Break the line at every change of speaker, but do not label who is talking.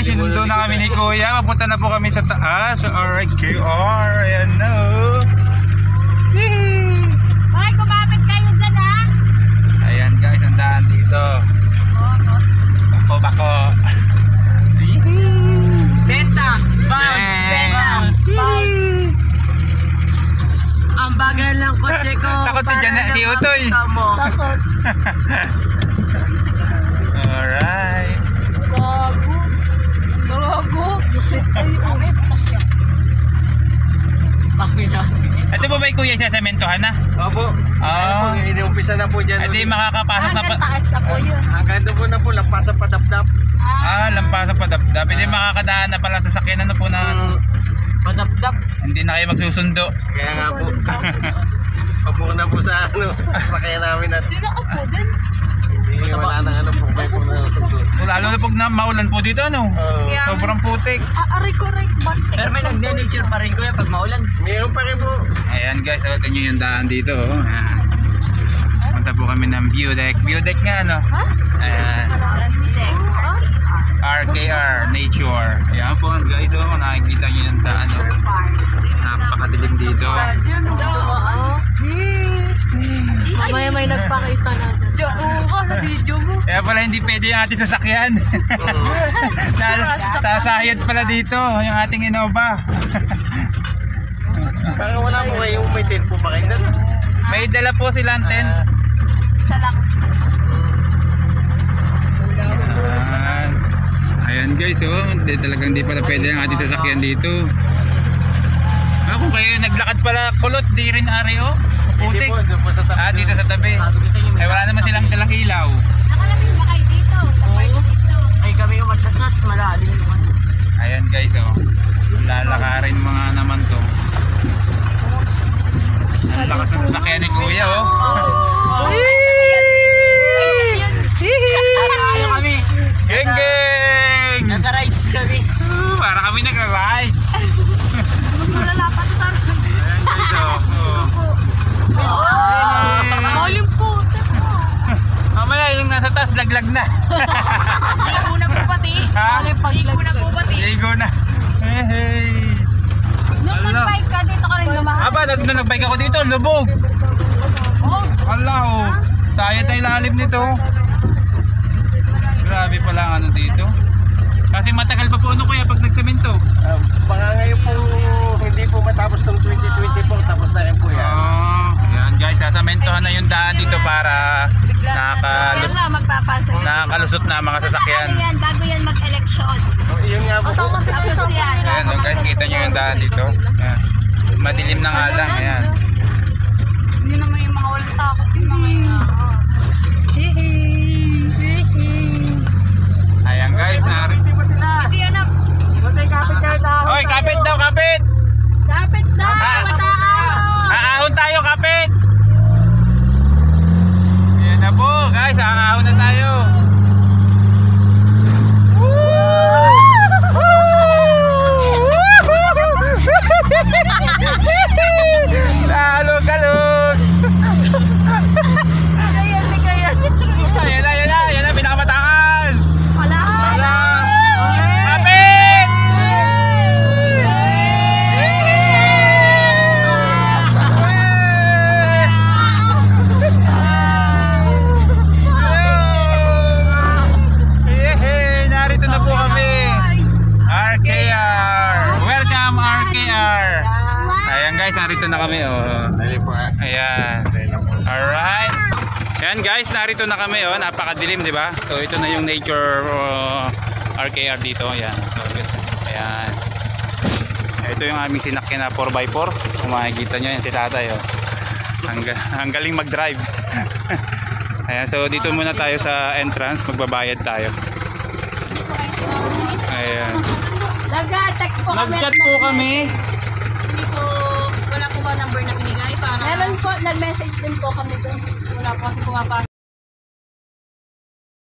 guys, sinundo na kami ni Kuya. Papunta na po kami sa taas. RKR. Ayan na oh.
Ay, kumapit kayo dyan ha.
Ayan guys, ang daan dito. Bako.
Benta. Bounce. Ang bagal ng kotse ko.
Takot si Jana, si Utoy.
Takot.
Alright.
Gago. Lupit kayo.
Ito po ba yung Kuya sa sementohan na?
Opo.
Oo.
Inumpisa na po dyan.
Ito yung makakapasok na pa.
Hanggang taas na po yun.
Hanggang doon po na po, lampasan padapdap.
Lampasan pa dap. Hindi makakadaan na pala sa sakyan ano po na
Padapdap.
hindi na kayo magsusundo.
Kaya nga po. Papo na po sa sakaya namin at
Sino ka po dun?
hindi wala nang ano po kayo po na sundo.
Lalo na pag maulan po dito ano. Sobrang putik.
Aray ko rin.
Pero may nagne-nature pa rin kuya pag maulan.
Meron pa rin po.
Ayan guys, ito nyo yung daan dito. Oh. Ayan. Punta po kami ng view deck. View deck nga ano.
Ha?
Ayan. RKR Nature. Ayan po guys, oh, nakikita nyo yung daan. Oh. Napakadilim dito.
Mamaya may nagpakita na dyan. Oo, na-video mo.
Kaya pala hindi pwede yung ating sasakyan. Sasahid pala dito yung ating Innova.
Parang wala po kayong may tent po ba kayo doon?
May dala po silang tent.
Isa lang.
Ayan guys, oh, talagang di pala pwede ang ating sasakyan dito. Kung kayo naglakad pala kulot, di rin ari oh.
Hindi
Putik.
po, doon po sa tabi.
Dito sa tabi. Ay wala naman silang dalang ilaw.
Nakalapit ba kayo dito? Sabay dito.
Ay kami yung matasat, malalim naman.
Ayan guys, oh. Lalakarin mga naman to. Ang lakas ng sasakyan ni Kuya, oh.
Ano kami?
Geng!
Nasa rides kami.
Para kami nagra-ride.
Malalapat sa akin.
Ayan guys, oh.
Maling puto.
Mamaya yung nasa taas, laglag na.
Ligo na po pati.
Ha?
Ligo na po pati.
Ligo na. Hey.
Nung nag-bike ka, dito ka rin dumaan.
Aba, nung nag-bike ako dito, lubog.
Oh,
Wala oh. Sayad na ilalim nito. Grabe pala ang ano dito. Kasi matagal pa po ano kuya pag nagsemento.
Baka ngayon po hindi po matapos ng 2020 po, tapos na rin po yan.
Yan guys, sasementohan na yung daan dito para
kaya nga magpapasa.
nakakalusot na mga sasakyan.
Ano yan, bago yan mag-election.
Yun nga po.
Tapos yan.
Ayan oh, guys, kita nyo yung daan dito. Ayan. Madilim na nga lang. Ayan.
Hindi naman yung mga walang takot yung mga yun.
Ayan guys,
Hindi yan na.
Hoy, kapit daw, kapit!
Kapit na, mataas.
Aahon tayo, kapit! Ayan na po, guys, aahon na tayo. Nalog-alog! Ayan na, pinakamataas!
Wala.
Kapit! Narito na po kami. RKR. Welcome RKR. Ayan guys, narito na kami. Oh. Ayan. Alright. Ayan guys, narito na kami. Oh. Napakadilim, di ba? So ito na yung nature RKR dito. Ayan. So, ayan. Ito yung aming sinakyan na 4x4. Kung makikita nyo yan si tatay. Oh. Ang galing mag-drive. Ayan, so dito muna tayo sa entrance. Magbabayad tayo. Ayan.
Nag-text po kami.
Nag-chat po kami.
Hindi po, wala po ba number na binigay para? Meron po, nag-message din po kami doon. Wala po kasi pumapasok.